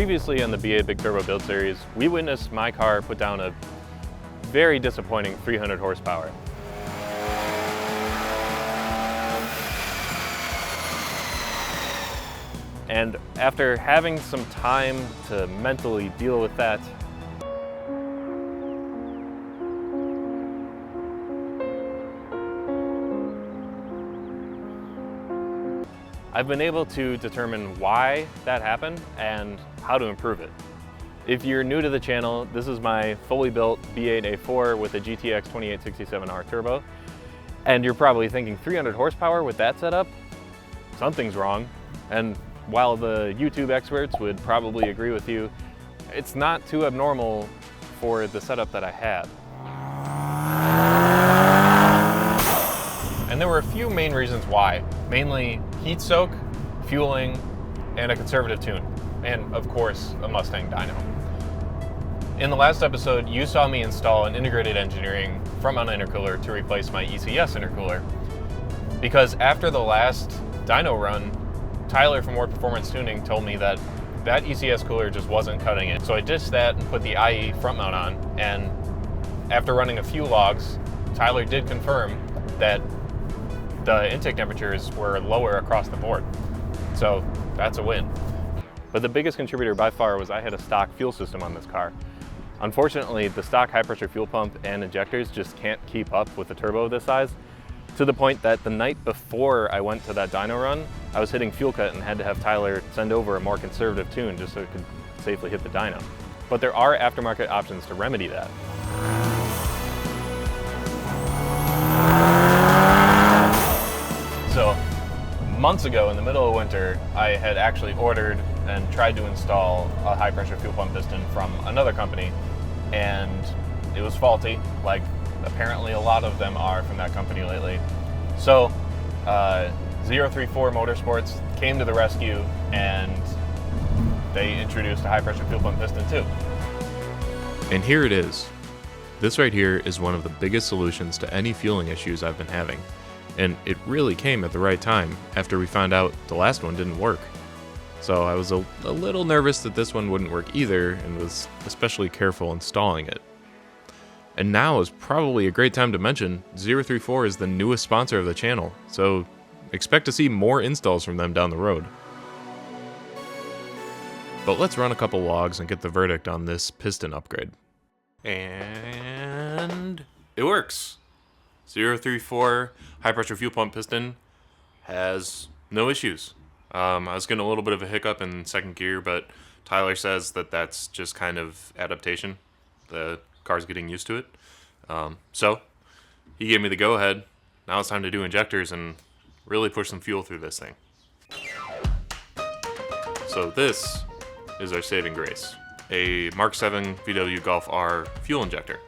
Previously on the BA Big Turbo Build Series, we witnessed my car put down a very disappointing 300 horsepower. And after having some time to mentally deal with that, I've been able to determine why that happened and how to improve it. If you're new to the channel, this is my fully built B8A4 with a GTX 2867R turbo. And you're probably thinking 300 horsepower with that setup? Something's wrong. And while the YouTube experts would probably agree with you, it's not too abnormal for the setup that I had. And there were a few main reasons why. Mainly heat soak, fueling, and a conservative tune. And of course, a Mustang dyno. In the last episode, you saw me install an integrated engineering front mount intercooler to replace my ECS intercooler. Because after the last dyno run, Tyler from Ward Performance Tuning told me that that ECS cooler just wasn't cutting it. So I ditched that and put the IE front mount on. And after running a few logs, Tyler did confirm that the intake temperatures were lower across the board. So that's a win. But the biggest contributor by far was I had a stock fuel system on this car. Unfortunately, the stock high pressure fuel pump and injectors just can't keep up with a turbo this size, to the point that the night before I went to that dyno run, I was hitting fuel cut and had to have Tyler send over a more conservative tune just so it could safely hit the dyno. But there are aftermarket options to remedy that. So months ago in the middle of winter, I had actually ordered and tried to install a high pressure fuel pump piston from another company, and it was faulty, like apparently a lot of them are from that company lately. So 034 Motorsports came to the rescue and they introduced a high pressure fuel pump piston too. And here it is. This right here is one of the biggest solutions to any fueling issues I've been having. And it really came at the right time after we found out the last one didn't work. So I was a little nervous that this one wouldn't work either and was especially careful installing it. And now is probably a great time to mention 034 is the newest sponsor of the channel, so expect to see more installs from them down the road. But let's run a couple logs and get the verdict on this piston upgrade. And it works. 034 high pressure fuel pump piston has no issues. I was getting a little bit of a hiccup in second gear, but Tyler says that that's just kind of adaptation. The car's getting used to it. So he gave me the go ahead. Now it's time to do injectors and really push some fuel through this thing. So this is our saving grace, a Mark 7 VW Golf R fuel injector.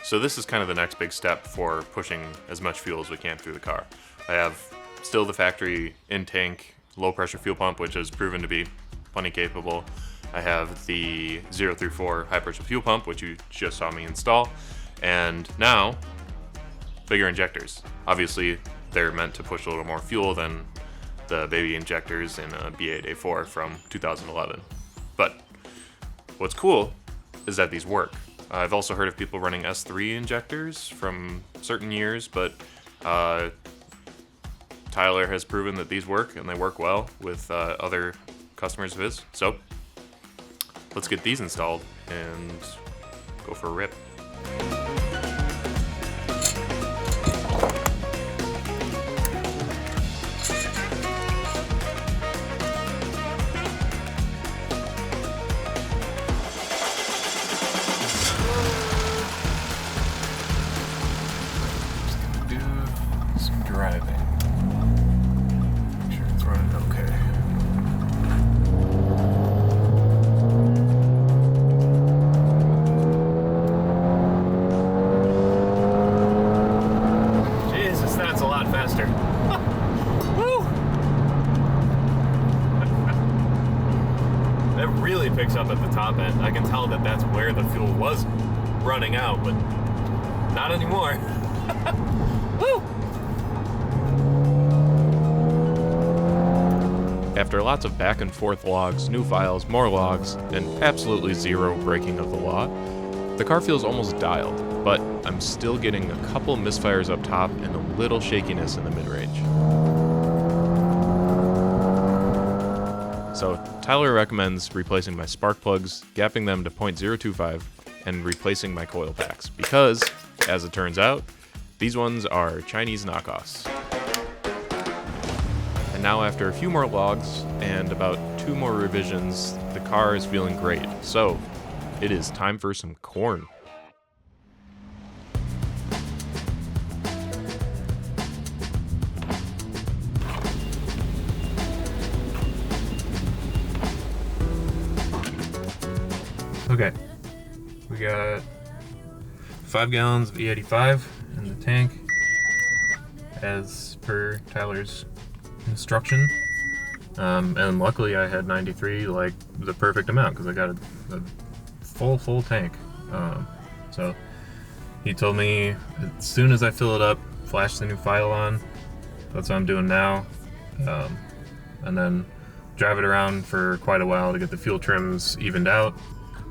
So this is kind of the next big step for pushing as much fuel as we can through the car. I have still the factory in-tank low pressure fuel pump, which has proven to be plenty capable. I have the 034 high pressure fuel pump, which you just saw me install. And now, bigger injectors. Obviously, they're meant to push a little more fuel than the baby injectors in a B8A4 from 2011. But what's cool is that these work. I've also heard of people running S3 injectors from certain years, but Tyler has proven that these work, and they work well with other customers of his. So let's get these installed and go for a rip. Driving. Make sure it's running okay. Jesus, that's a lot faster. Woo! That really picks up at the top end. I can tell that that's where the fuel was running out, but not anymore. Woo! After lots of back and forth logs, new files, more logs, and absolutely zero breaking of the law, the car feels almost dialed, but I'm still getting a couple misfires up top and a little shakiness in the mid-range. So Tyler recommends replacing my spark plugs, gapping them to 0.025, and replacing my coil packs, because, as it turns out, these ones are Chinese knockoffs. And now after a few more logs and about 2 more revisions, the car is feeling great. So, it is time for some corn. Okay, we got 5 gallons of E85 in the tank, as per Tyler's instruction. And luckily I had 93, like the perfect amount, because I got a full tank. So he told me as soon as I fill it up, flash the new file on. That's what I'm doing now. And then drive it around for quite a while to get the fuel trims evened out.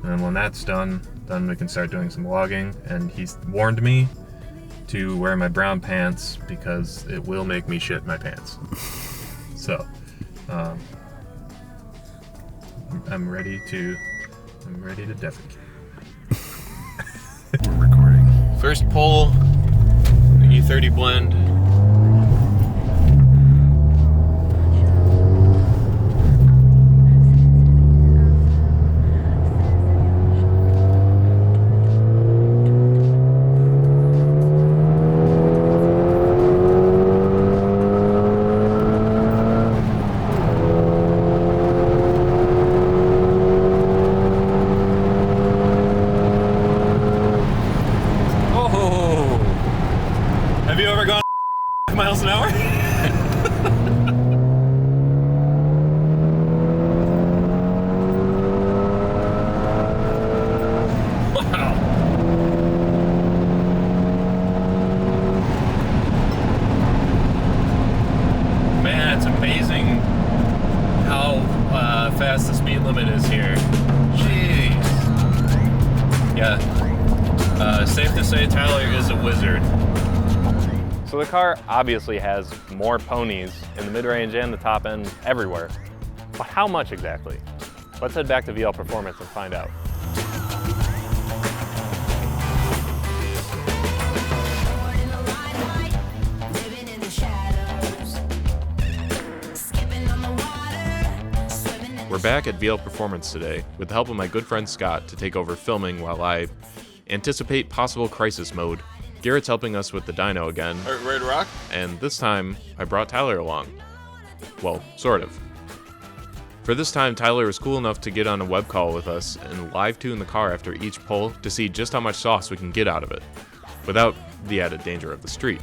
And then when that's done, then we can start doing some logging. And he's warned me to wear my brown pants because it will make me shit my pants. So, I'm ready to defecate. We're recording. First pull, the E30 blend. Have you ever gone miles an hour? Wow. Man, it's amazing how fast the speed limit is here. Jeez. Yeah. Safe to say Tyler is a wizard. So the car obviously has more ponies in the mid-range and the top end everywhere. But how much exactly? Let's head back to VL Performance and find out. We're back at VL Performance today with the help of my good friend Scott to take over filming while I anticipate possible crisis mode. Garrett's helping us with the dyno again. All right, ready to rock? And this time, I brought Tyler along. Well, sort of. For this time, Tyler was cool enough to get on a web call with us and live tune the car after each pull to see just how much sauce we can get out of it, without the added danger of the street.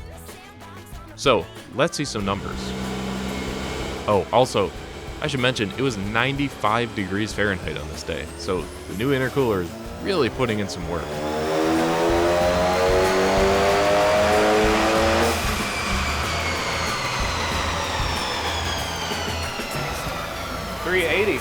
So, let's see some numbers. Oh, also, I should mention, it was 95 degrees Fahrenheit on this day, so the new intercooler is really putting in some work. $380.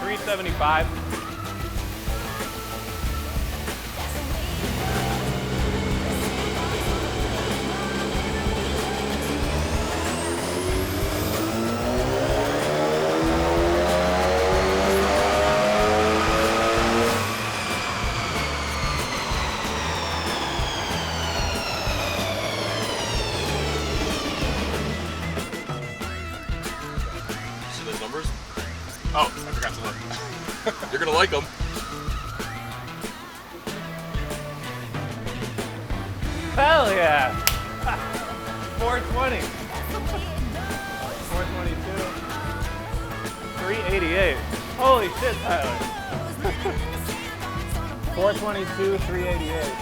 $375. See those numbers? Oh, I forgot to look. You're gonna like them. Hell yeah! 420. 422. 388. Holy shit, Tyler. 422, 388.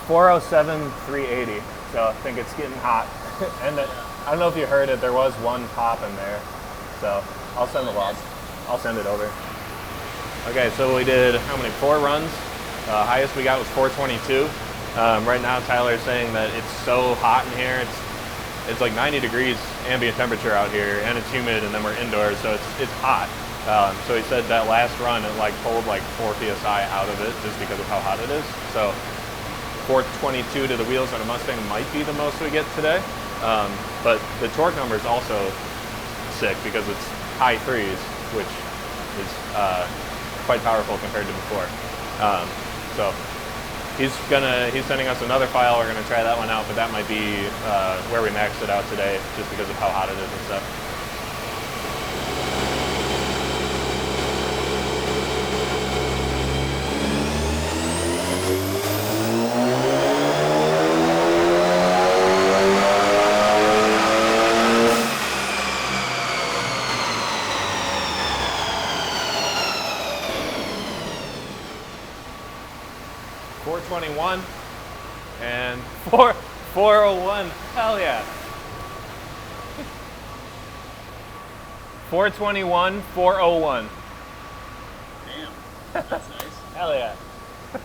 .407 380, so I think it's getting hot. And I don't know if you heard it, there was one pop in there, so I'll send the log. I'll send it over. Okay, so we did how many? 4 runs. Highest we got was 422. Right now Tyler's saying that it's so hot in here. It's like 90 degrees ambient temperature out here, and it's humid, and then we're indoors, so it's hot. So he said that last run it like pulled like 4 psi out of it just because of how hot it is. So 422 to the wheels on a Mustang might be the most we get today, but the torque number is also sick because it's high 3s, which is quite powerful compared to before. So he's sending us another file. We're gonna try that one out, but that might be where we maxed it out today, just because of how hot it is and stuff. 421 and 401. Hell yeah. 421, 401. Damn, that's nice. Hell yeah. 500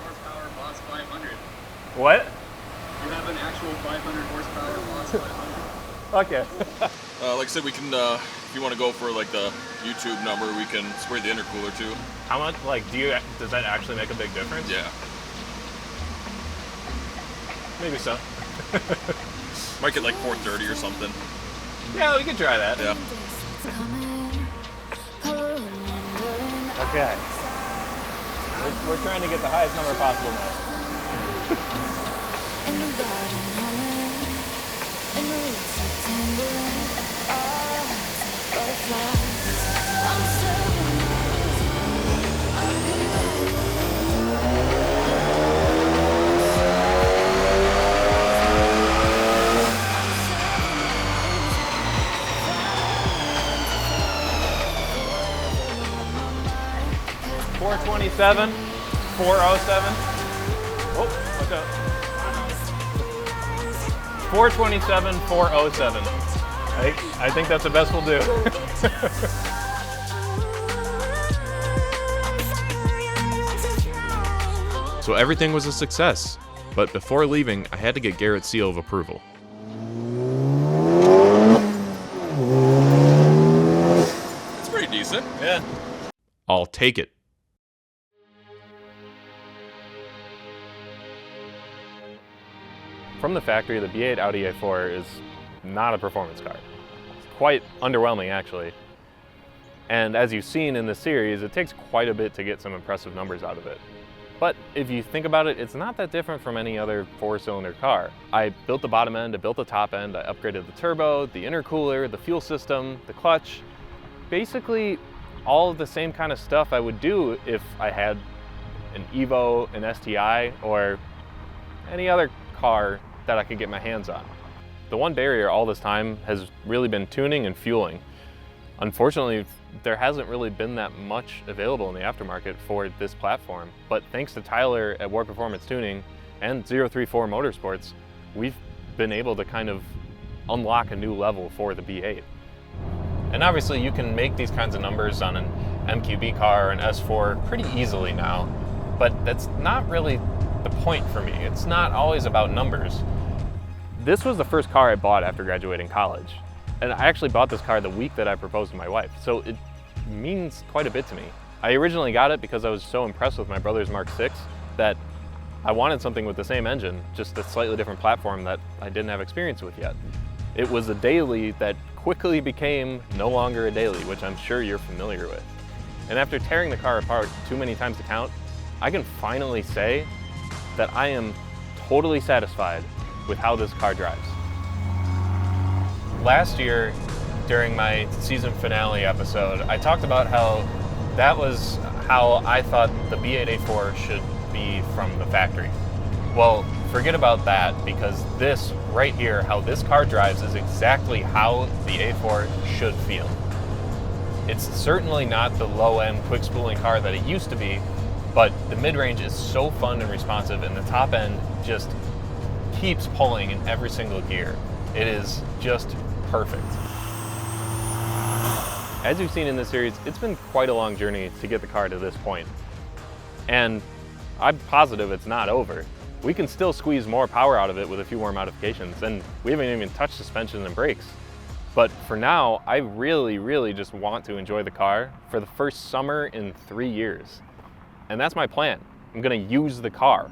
horsepower Boss 500. What? You have an actual 500 horsepower Boss 500. Okay. Like I said, we can, if you want to go for like the YouTube number, we can spray the intercooler too. How much, like, does that actually make a big difference? Yeah. Maybe so. Might get like 430 or something. Yeah, we could try that. Yeah. Okay. We're trying to get the highest number possible now. .427, 407. Oh, what's up? 427, 407. I think that's the best we'll do. So everything was a success, but before leaving, I had to get Garrett's seal of approval. It's pretty decent. Yeah. I'll take it. From the factory, the B8 Audi A4 is not a performance car. It's quite underwhelming, actually. And as you've seen in the series, it takes quite a bit to get some impressive numbers out of it. But if you think about it, it's not that different from any other 4-cylinder car. I built the bottom end, I built the top end, I upgraded the turbo, the intercooler, the fuel system, the clutch. Basically, all of the same kind of stuff I would do if I had an Evo, an STI, or any other car that I could get my hands on. The one barrier all this time has really been tuning and fueling. Unfortunately, there hasn't really been that much available in the aftermarket for this platform, but thanks to Tyler at War Performance Tuning and 034 Motorsports, we've been able to kind of unlock a new level for the B8. And obviously you can make these kinds of numbers on an MQB car or an S4 pretty easily now, but that's not really the point for me. It's not always about numbers. This was the first car I bought after graduating college. And I actually bought this car the week that I proposed to my wife, so it means quite a bit to me. I originally got it because I was so impressed with my brother's Mark 6 that I wanted something with the same engine, just a slightly different platform that I didn't have experience with yet. It was a daily that quickly became no longer a daily, which I'm sure you're familiar with. And after tearing the car apart too many times to count, I can finally say that I am totally satisfied with how this car drives. Last year, during my season finale episode, I talked about how that was how I thought the B8A4 should be from the factory. Well, forget about that, because this right here, how this car drives, is exactly how the A4 should feel. It's certainly not the low-end quick spooling car that it used to be, but the mid-range is so fun and responsive, and the top end just keeps pulling in every single gear. It is just perfect. As you've seen in this series, it's been quite a long journey to get the car to this point. And I'm positive it's not over. We can still squeeze more power out of it with a few more modifications, and we haven't even touched suspension and brakes. But for now, I really just want to enjoy the car for the first summer in 3 years. And that's my plan. I'm gonna use the car.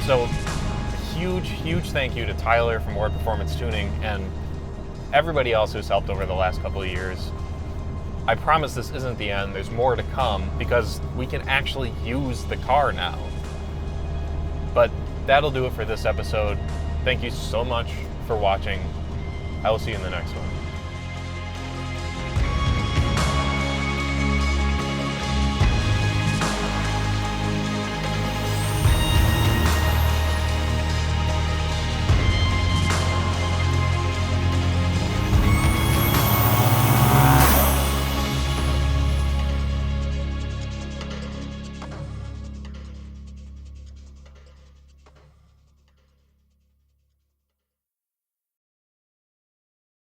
So, huge thank you to Tyler from More Performance Tuning and everybody else who's helped over the last couple of years. I promise this isn't the end. There's more to come because we can actually use the car now. But that'll do it for this episode. Thank you so much for watching. I will see you in the next one.